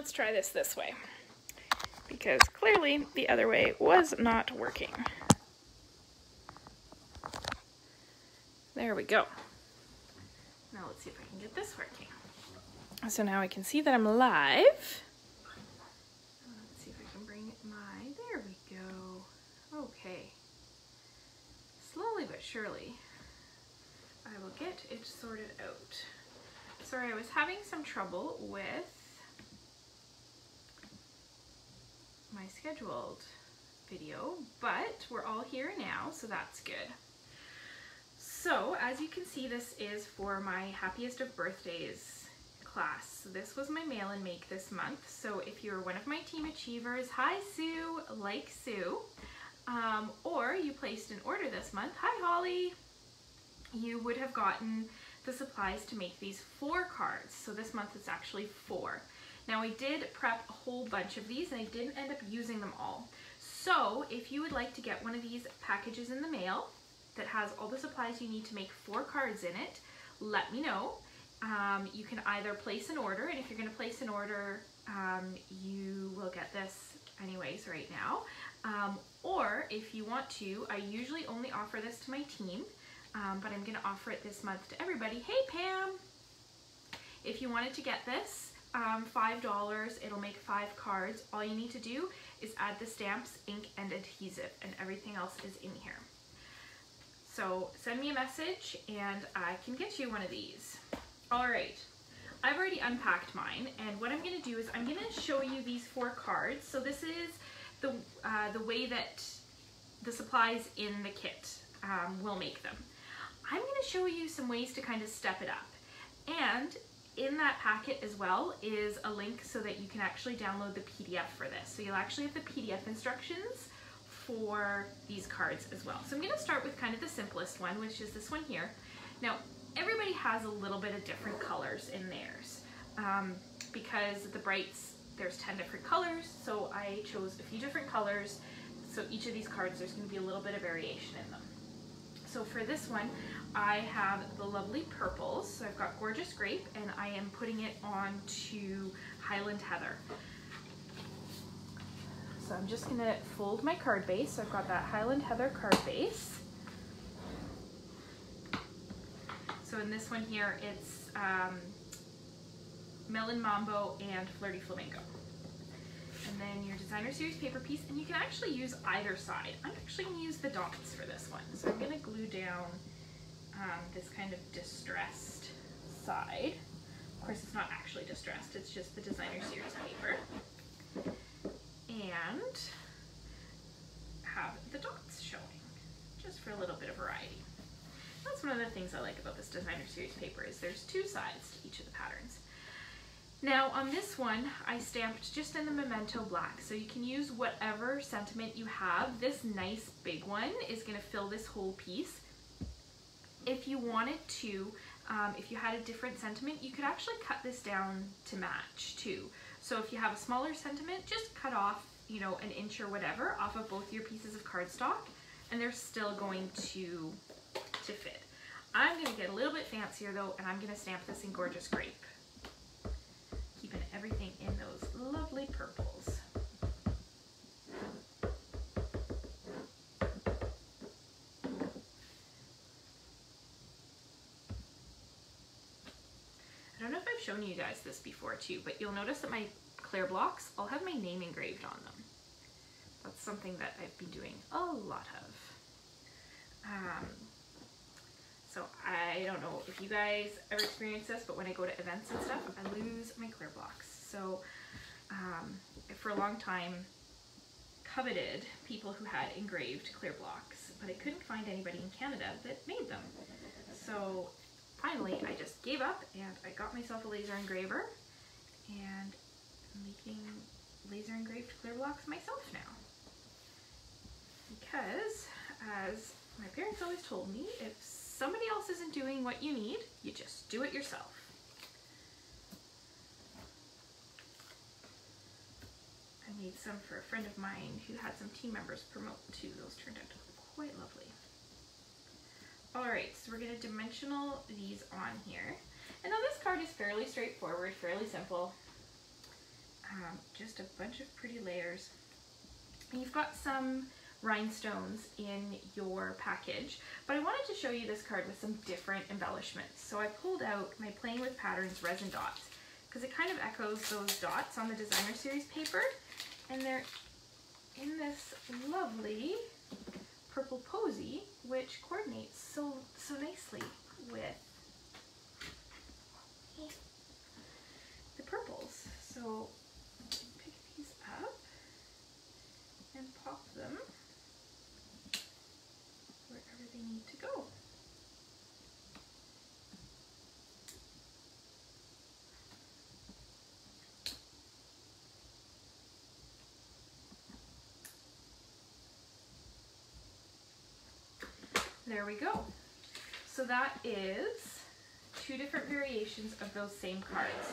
let's try this way, because clearly the other way was not working. There we go. Now let's see if I can get this working. So now I can see that I'm live. Let's see if I can bring there we go. Okay. Slowly but surely, I will get it sorted out. Sorry, I was having some trouble with my scheduled video, but we're all here now, so that's good. So as you can see, this is for my Happiest of Birthdays class. So this was my mail and make this month. So if you're one of my team achievers, hi Sue, like Sue, or you placed an order this month, hi Holly, you would have gotten the supplies to make these 4 cards. So this month it's actually 4. Now I did prep a whole bunch of these and I didn't end up using them all. So if you would like to get one of these packages in the mail that has all the supplies you need to make 4 cards in it, let me know. You can either place an order, and if you're going to place an order, you will get this anyways right now. Or if you want to, I usually only offer this to my team, but I'm going to offer it this month to everybody. Hey Pam! If you wanted to get this, $5, it'll make 5 cards. All you need to do is add the stamps, ink, and adhesive, and everything else is in here. So send me a message and I can get you one of these. All right, I've already unpacked mine, and what I'm going to do is I'm going to show you these 4 cards. So this is the way that the supplies in the kit will make them. I'm going to show you some ways to kind of step it up, and in that packet as well is a link so that you can actually download the PDF for this. So you'll actually have the PDF instructions for these cards as well. So I'm going to start with kind of the simplest one, which is this one here. Now everybody has a little bit of different colors in theirs, because the brights, there's 10 different colors, so I chose a few different colors. So each of these cards, there's going to be a little bit of variation in them. So for this one, I have the lovely purples. So I've got Gorgeous Grape, and I am putting it onto Highland Heather. So I'm just gonna fold my card base. So I've got that Highland Heather card base. So in this one here, it's Melon Mambo and Flirty Flamingo. And then your designer series paper piece, and you can actually use either side. I'm actually gonna use the dots for this one. So I'm gonna glue down this kind of distressed side. Of course, it's not actually distressed, it's just the designer series paper. And have the dots showing, just for a little bit of variety. That's one of the things I like about this designer series paper, is there's 2 sides to each of the patterns. Now on this one, I stamped just in the Memento Black, so you can use whatever sentiment you have. This nice big one is going to fill this whole piece. If you wanted to, if you had a different sentiment, you could actually cut this down to match too. So if you have a smaller sentiment, just cut off, you know, an inch or whatever off of both your pieces of cardstock, and they're still going to fit. I'm going to get a little bit fancier though, and I'm going to stamp this in Gorgeous Grape, keeping everything in those lovely purples. I don't know if I've shown you guys this before too, but you'll notice that my clear blocks all have my name engraved on them. That's something that I've been doing a lot of. So I don't know if you guys ever experience this, but when I go to events and stuff, I lose my clear blocks. So for a long time, coveted people who had engraved clear blocks, but I couldn't find anybody in Canada that made them. So finally, I just gave up and I got myself a laser engraver, and I'm making laser engraved clear blocks myself now. Because, as my parents always told me, if somebody else isn't doing what you need, you just do it yourself. I made some for a friend of mine who had some team members promote too. Those turned out quite lovely. Alright, so we're going to dimensional these on here. And now this card is fairly straightforward, fairly simple. just a bunch of pretty layers. And you've got some rhinestones in your package, but I wanted to show you this card with some different embellishments. So I pulled out my Playing with Patterns resin dots because it kind of echoes those dots on the designer series paper, and they're in this lovely purple posy, which coordinates so nicely with the purples. So pick these up and pop them wherever they need to go. There we go. So that is two different variations of those same cards.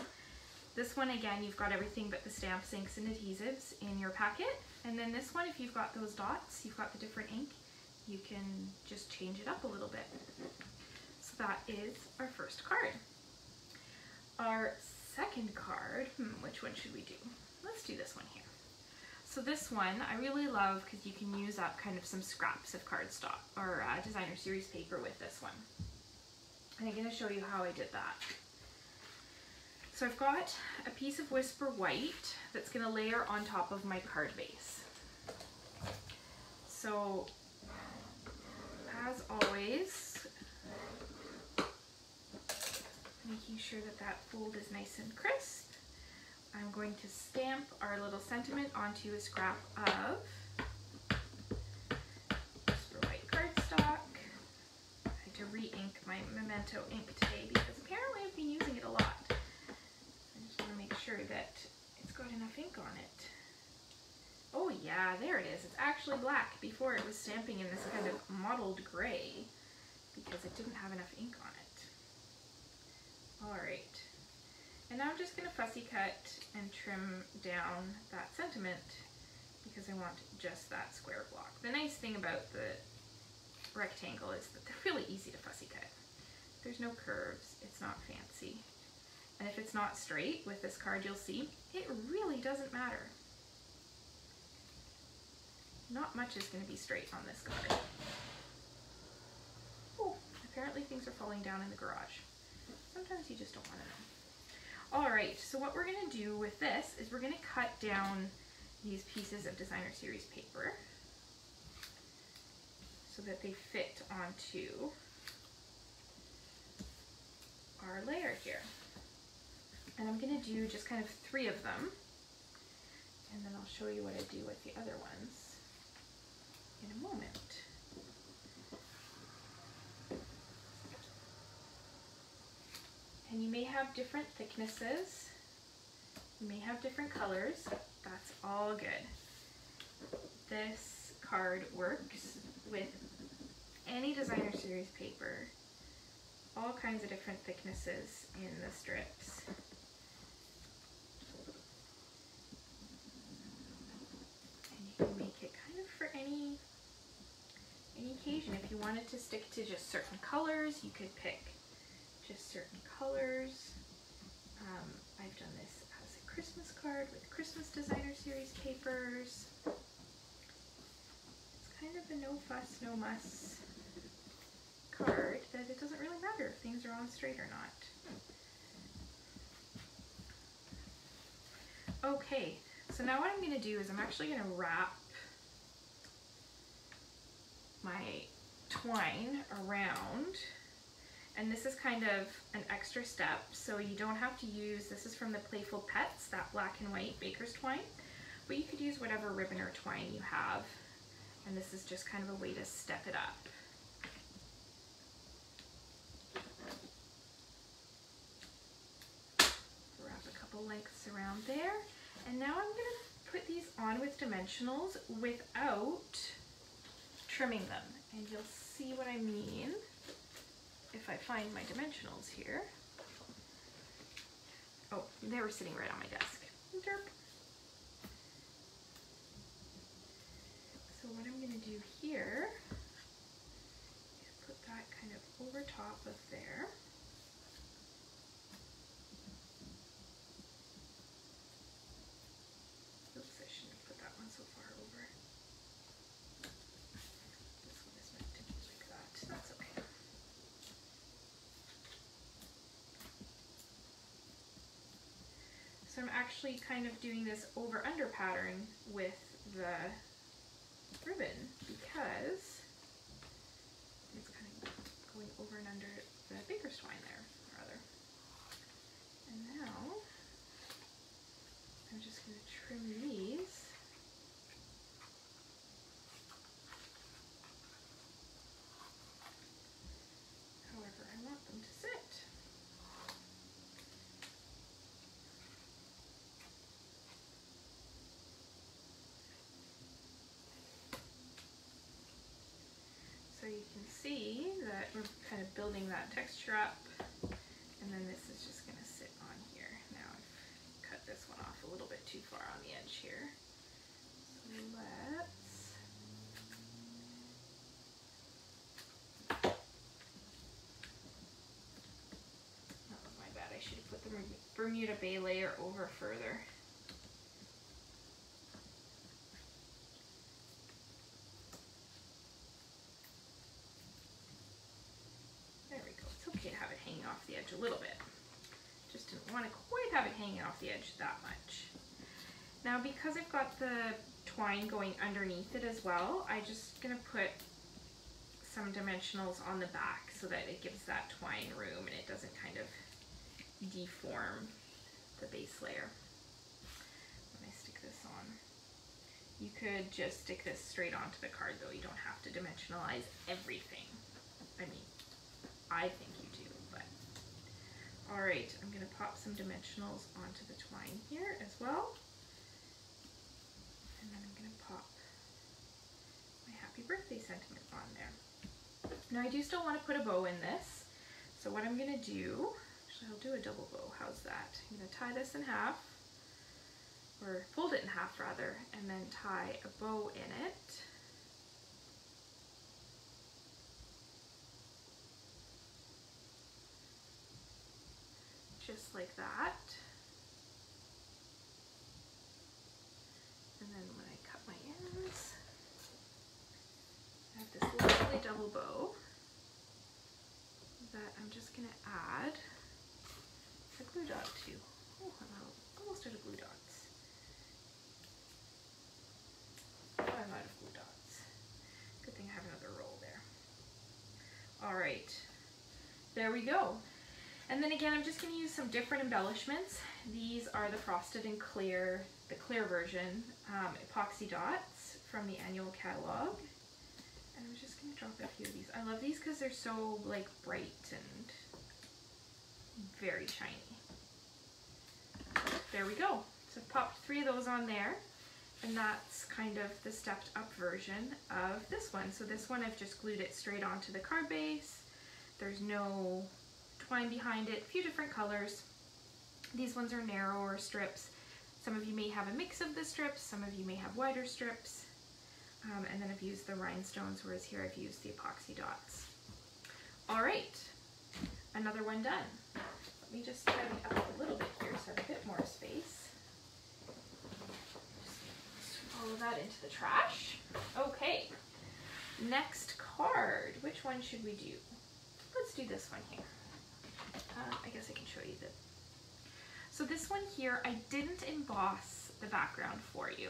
This one, again, you've got everything but the stamps, inks, and adhesives in your packet. And then this one, if you've got those dots, you've got the different ink, you can just change it up a little bit. So that is our first card. Our second card, which one should we do? Let's do this one here. So this one I really love because you can use up kind of some scraps of cardstock or designer series paper with this one. And I'm going to show you how I did that. So I've got a piece of Whisper White that's going to layer on top of my card base. So as always, making sure that that fold is nice and crisp, I'm going to stamp our little sentiment onto a scrap of Whisper White cardstock. I had to re-ink my Memento ink today because apparently I've been using it a lot. I just want to make sure that it's got enough ink on it. Oh yeah, there it is. It's actually black. Before it was stamping in this kind of mottled gray because it didn't have enough ink on it. Alright. And now I'm just going to fussy cut and trim down that sentiment because I want just that square block. The nice thing about the rectangle is that they're really easy to fussy cut. There's no curves, it's not fancy. And if it's not straight with this card, you'll see, it really doesn't matter. Not much is going to be straight on this card. Oh, apparently things are falling down in the garage. Sometimes you just don't want to know. Alright, so what we're going to do with this is we're going to cut down these pieces of designer series paper so that they fit onto our layer here. And I'm going to do just kind of 3 of them, and then I'll show you what I do with the other ones in a moment. And you may have different thicknesses, you may have different colors, that's all good. This card works with any designer series paper, all kinds of different thicknesses in the strips. And you can make it kind of for any occasion. If you wanted to stick to just certain colors, you could pick just certain colors. I've done this as a Christmas card with Christmas designer series papers. It's kind of a no fuss, no muss card that it doesn't really matter if things are on straight or not. Okay, so now what I'm going to do is I'm actually going to wrap my twine around. And this is kind of an extra step, so you don't have to use, this is from the Playful Pets, that black and white baker's twine, but you could use whatever ribbon or twine you have, and this is just kind of a way to step it up. Wrap a couple lengths around there, and now I'm going to put these on with dimensionals without trimming them, and you'll see what I mean if I find my dimensionals here. Oh, they were sitting right on my desk. Derp. So what I'm going to do here is put that kind of over top of there. So I'm actually kind of doing this over-under pattern with the ribbon because it's kind of going over and under the baker's twine there, rather. And now I'm just going to trim these. However I want them to sit. So you can see that we're kind of building that texture up, and then this is just going to sit on here. Now I've cut this one off a little bit too far on the edge here. So let's that was my bad. I should have put the Bermuda Bay layer over further. Off the edge a little bit. Just didn't want to quite have it hanging off the edge that much. Now because I've got the twine going underneath it as well, I'm just going to put some dimensionals on the back so that it gives that twine room and it doesn't kind of deform the base layer. When I stick this on, you could just stick this straight onto the card though. You don't have to dimensionalize everything. I mean, I think you do. All right, I'm going to pop some dimensionals onto the twine here as well. And then I'm going to pop my happy birthday sentiment on there. Now I do still want to put a bow in this. So what I'm going to do, actually I'll do a double bow, how's that? I'm going to tie this in half, or fold it in half rather, and then tie a bow in it. Just like that. And then when I cut my ends, I have this lovely double bow that I'm just going to add a glue dot to. Oh, I'm almost out of glue dots. Oh, I'm out of glue dots. Good thing I have another roll there. All right, there we go. And then again, I'm just going to use some different embellishments. These are the frosted and clear, the clear version, epoxy dots from the annual catalog. And I'm just going to drop a few of these. I love these because they're so like bright and very shiny. There we go. So I've popped 3 of those on there. And that's kind of the stepped up version of this one. So this one I've just glued it straight onto the card base. There's no twine behind it, a few different colors. These ones are narrower strips. Some of you may have a mix of the strips, some of you may have wider strips. And then I've used the rhinestones, whereas here I've used the epoxy dots. All right, another one done. Let me just tidy up a little bit here so I have a bit more space. Just follow that into the trash. Okay, next card. Which one should we do? Let's do this one here. I guess I can show you that. So this one here, I didn't emboss the background for you.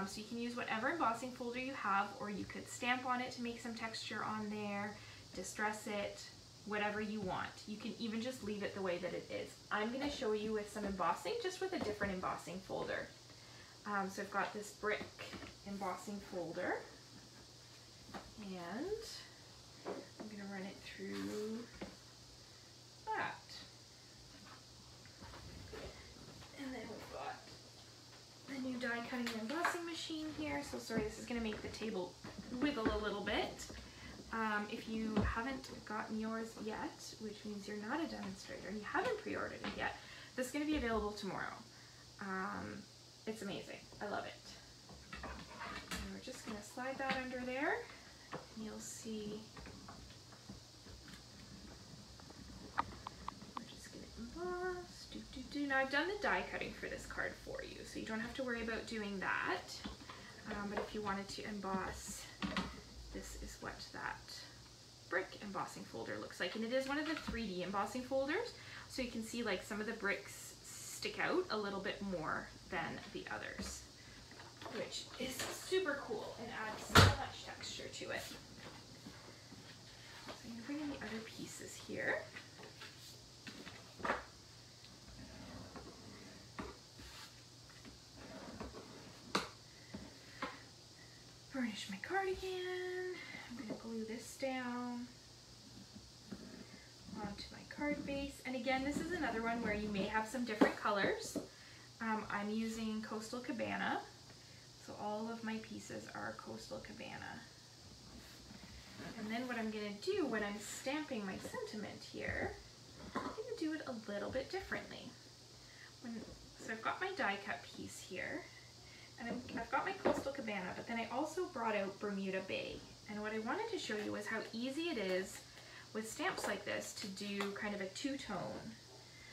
So you can use whatever embossing folder you have, or you could stamp on it to make some texture on there, distress it, whatever you want. You can even just leave it the way that it is. I'm going to show you with some embossing, just with a different embossing folder. So I've got this brick embossing folder, and I'm going to run it through that. And then we've got the new die cutting and embossing machine here. So sorry, this is going to make the table wiggle a little bit. If you haven't gotten yours yet, which means you're not a demonstrator and you haven't pre-ordered it yet, this is going to be available tomorrow. It's amazing. I love it. And we're just going to slide that under there, and you'll see we're just going to emboss. Now I've done the die cutting for this card for you, so you don't have to worry about doing that. But if you wanted to emboss, this is what that brick embossing folder looks like. And it is one of the 3D embossing folders, so you can see like some of the bricks stick out a little bit more than the others, which is super cool and adds so much texture to it. So I'm going to bring in the other pieces here. Burnish my cardigan. I'm going to glue this down onto my card base. And again, this is another one where you may have some different colors. I'm using Coastal Cabana, so all of my pieces are Coastal Cabana. And then what I'm going to do when I'm stamping my sentiment here, I'm going to do it a little bit differently. So I've got my die cut piece here, and I've got my Coastal Cabana, but then I also brought out Bermuda Bay. And what I wanted to show you is how easy it is with stamps like this to do kind of a two-tone.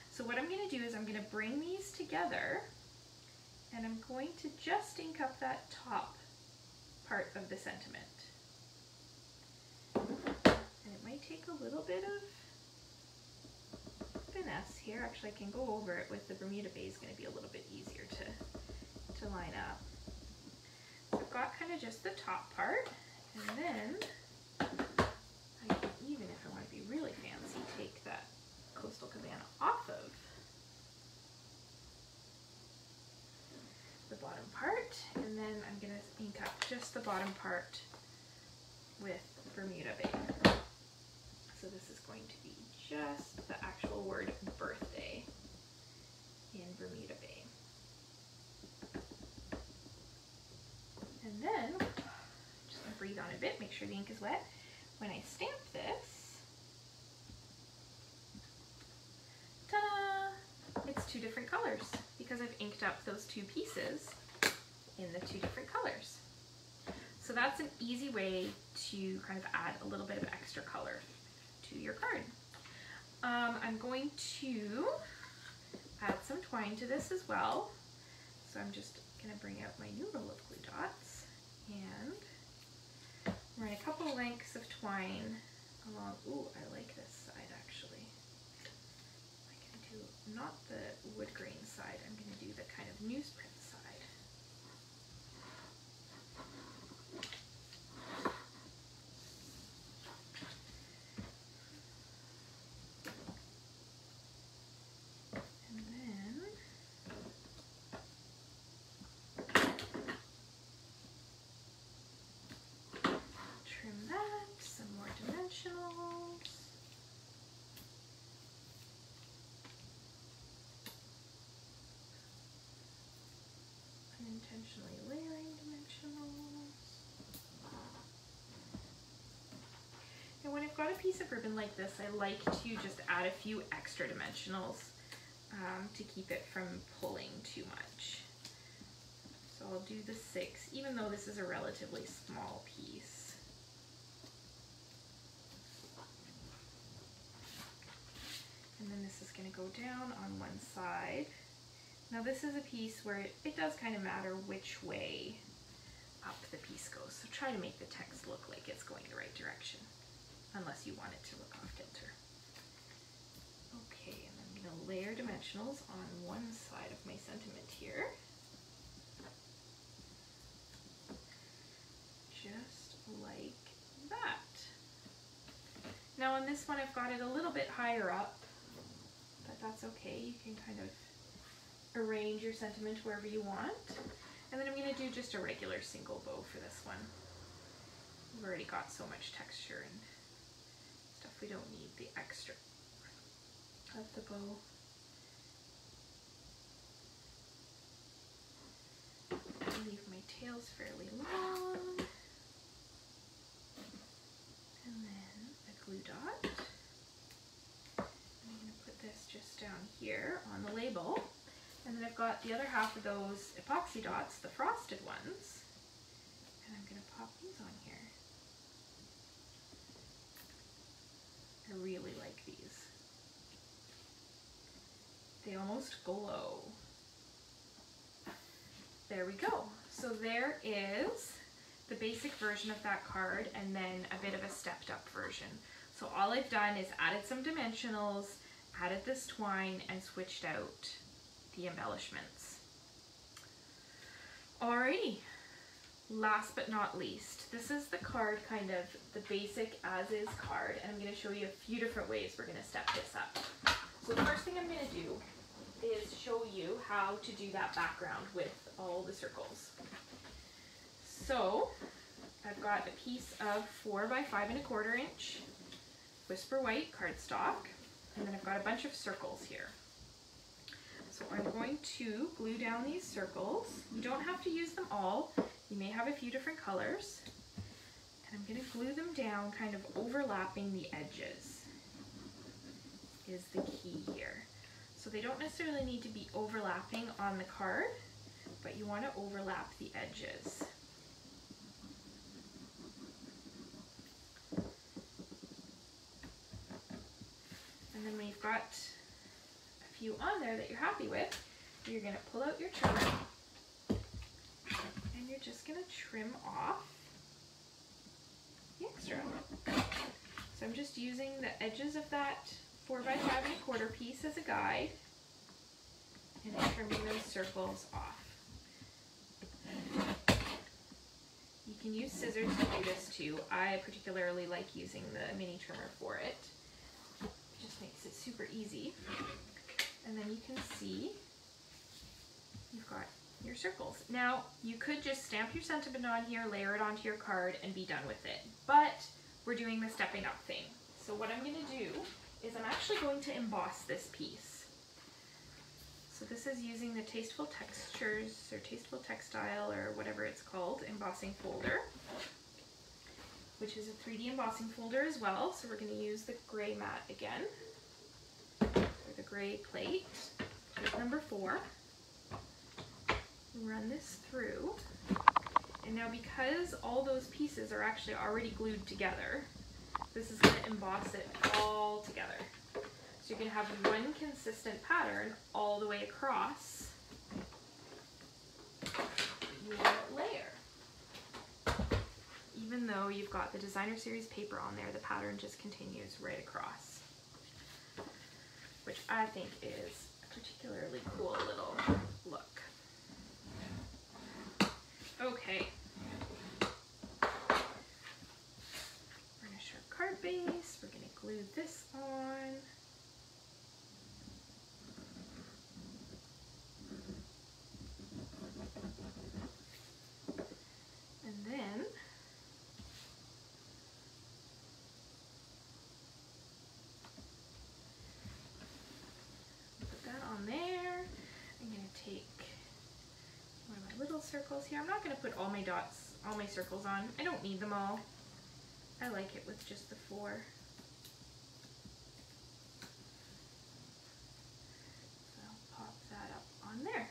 So what I'm going to do is I'm going to bring these together, and I'm going to just ink up that top part of the sentiment. And it might take a little bit of finesse here. Actually, I can go over it with the Bermuda Bay. Is going to be a little bit easier to line up. So I've got kind of just the top part, and then I can, even if I want to be really fancy, take that Coastal Cabana off of the bottom part, and then I'm going to ink up just the bottom part with Bermuda Bay. So this is going to be just the actual word birthday in Bermuda Bay. And then, just going to breathe on a bit, make sure the ink is wet. When I stamp this, ta-da! It's two different colors because I've inked up those two pieces in the two different colors. So that's an easy way to kind of add a little bit of extra color to your card. I'm going to add some twine to this as well. So I'm just going to bring out my new roll of glue dots and run a couple lengths of twine along. Ooh, I like this side actually. I can do not the wood grain side, I'm going to do the kind of newsprint side. Unintentionally layering dimensionals. And when I've got a piece of ribbon like this, I like to just add a few extra dimensionals to keep it from pulling too much. So I'll do the 6, even though this is a relatively small piece. And then this is going to go down on one side. Now this is a piece where it does kind of matter which way up the piece goes. So try to make the text look like it's going the right direction, unless you want it to look off kilter. Okay, and I'm going to layer dimensionals on one side of my sentiment here. Just like that. Now on this one I've got it a little bit higher up, but that's okay. You can kind of arrange your sentiment wherever you want. And then I'm going to do just a regular single bow for this one. We've already got so much texture and stuff, we don't need the extra of the bow. I'll leave my tails fairly long. And then a glue dot. I'm going to put this just down here on the label. And then I've got the other half of those epoxy dots, the frosted ones, and I'm going to pop these on here. I really like these. They almost glow. There we go. So there is the basic version of that card and then a bit of a stepped up version. So all I've done is added some dimensionals, added this twine, and switched out the embellishments. Alrighty, last but not least, this is the card, kind of the basic as-is card, and I'm going to show you a few different ways we're going to step this up. So the first thing I'm going to do is show you how to do that background with all the circles. So I've got a piece of 4 by 5 1/4 inch Whisper White cardstock, and then I've got a bunch of circles here. So I'm going to glue down these circles. You don't have to use them all. You may have a few different colors. And I'm going to glue them down, kind of overlapping the edges is the key here. So they don't necessarily need to be overlapping on the card, but you want to overlap the edges. And then when you've got a few on there that you're happy with, you're going to pull out your trimmer and you're just going to trim off the extra. So I'm just using the edges of that 4 by 5 1/4 piece as a guide and trimming those circles off. You can use scissors to do this too. I particularly like using the mini trimmer for it. It just makes it super easy. And then you can see you've got your circles. Now you could just stamp your sentiment on here, layer it onto your card, and be done with it. But we're doing the stepping up thing. So what I'm going to do is I'm actually going to emboss this piece. So this is using the Tasteful Textures or Tasteful Textile or whatever it's called embossing folder, which is a 3D embossing folder as well. So we're going to use the gray mat again, or the gray plate, number 4. Run this through, and now because all those pieces are actually already glued together, this is going to emboss it all together. So you're going to have one consistent pattern all the way across your layer. Even though you've got the designer series paper on there, the pattern just continues right across, which I think is a particularly cool little look. Okay, burnish our card base, we're going to glue this on. And then put that on there. I'm going to take one of my little circles here. I'm not going to put all my dots, all my circles on. I don't need them all. I like it with just the 4. So I'll pop that up on there.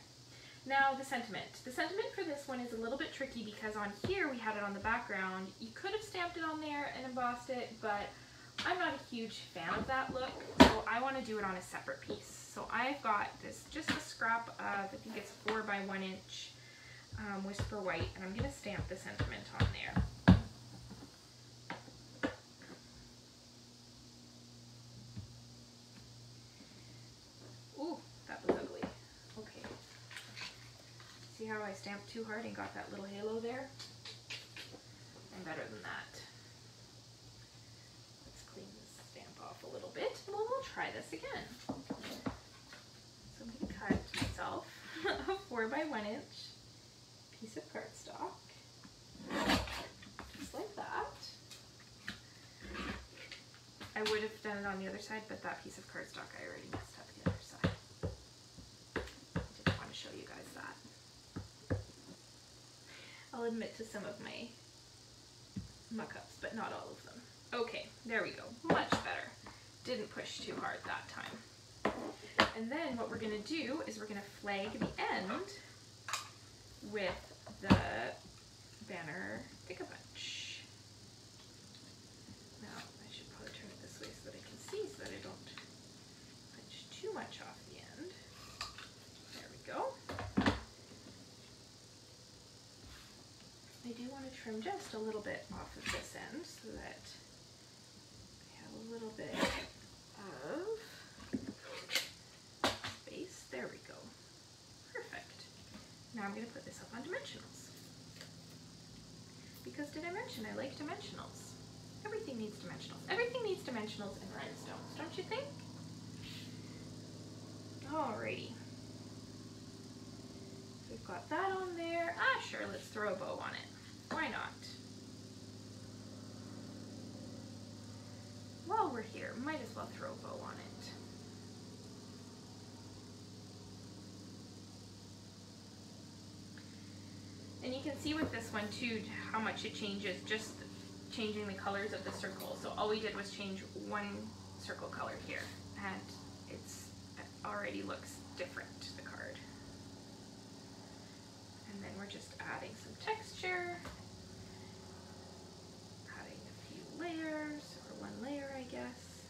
Now the sentiment. The sentiment for this one is a little bit tricky because on here we had it on the background. You could have stamped it on there and embossed it, but I'm not a huge fan of that look, so I want to do it on a separate piece. So I've got this, just a scrap of, I think it's 4 by 1 inch Whisper White, and I'm going to stamp the sentiment on there. Ooh, that was ugly. Okay. See how I stamped too hard and got that little halo there? I'm better than that. Let's clean this stamp off a little bit, and we'll try this again. So I'm going to cut myself a 4 by 1 inch piece of cardstock, just like that. I would have done it on the other side, but that piece of cardstock I already messed up the other side. Didn't want to show you guys that. I'll admit to some of my muck-ups, but not all of them. Okay, there we go. Much better. Didn't push too hard that time. And then what we're going to do is we're going to flag the end with the banner Pick-a-Bunch. Now, I should probably turn it this way so that I can see, so that I don't punch too much off the end. There we go. I do want to trim just a little bit off of this end so that I have a little bit of space. There we go. I'm going to put this up on dimensionals. Because did I mention I like dimensionals? Everything needs dimensionals. Everything needs dimensionals and rhinestones, don't you think? Alrighty. We've got that on there. Ah, sure, let's throw a bow on it. Why not? While we're here, might as well throw a bow on it. And you can see with this one too how much it changes, just changing the colors of the circle. So all we did was change one circle color here, and it already looks different, the card. And then we're just adding some texture, adding a few layers, or one layer I guess,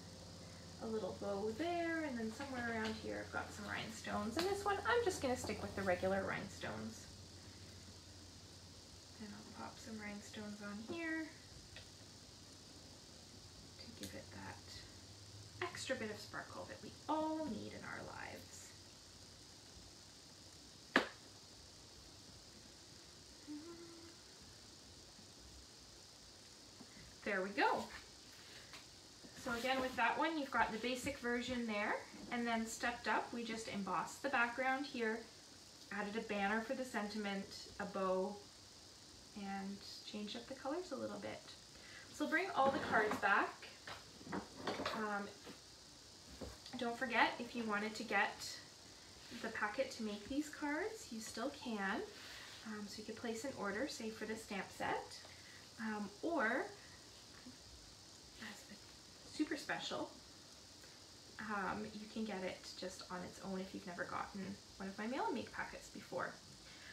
a little bow there, and then somewhere around here I've got some rhinestones. And this one I'm just going to stick with the regular rhinestones. And I'll pop some rhinestones on here to give it that extra bit of sparkle that we all need in our lives. There we go. So again, with that one, you've got the basic version there, and then stepped up, we just embossed the background here, added a banner for the sentiment, a bow, and changed up the colors a little bit. So bring all the cards back. Don't forget, if you wanted to get the packet to make these cards, you still can. So you could place an order, say for the stamp set, or as a super special, you can get it just on its own if you've never gotten one of my mail and make packets before.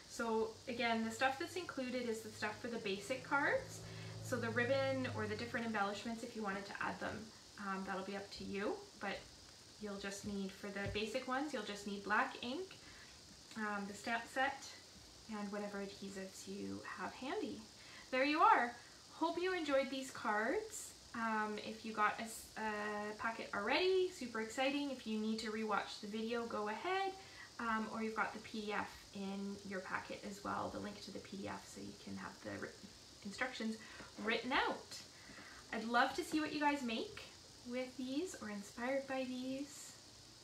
So again, the stuff that's included is the stuff for the basic cards. So the ribbon or the different embellishments, if you wanted to add them, that'll be up to you. But you'll just need, for the basic ones, you'll just need black ink, the stamp set, and whatever adhesives you have handy. There you are. Hope you enjoyed these cards. If you got a packet already, super exciting. If you need to rewatch the video, go ahead. Or you've got the PDF in your packet as well, the link to the PDF, so you can have the instructions written out. I'd love to see what you guys make with these or inspired by these,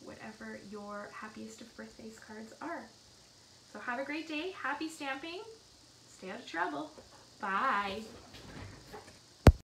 whatever your happiest of birthdays cards are. So have a great day, happy stamping, stay out of trouble, bye.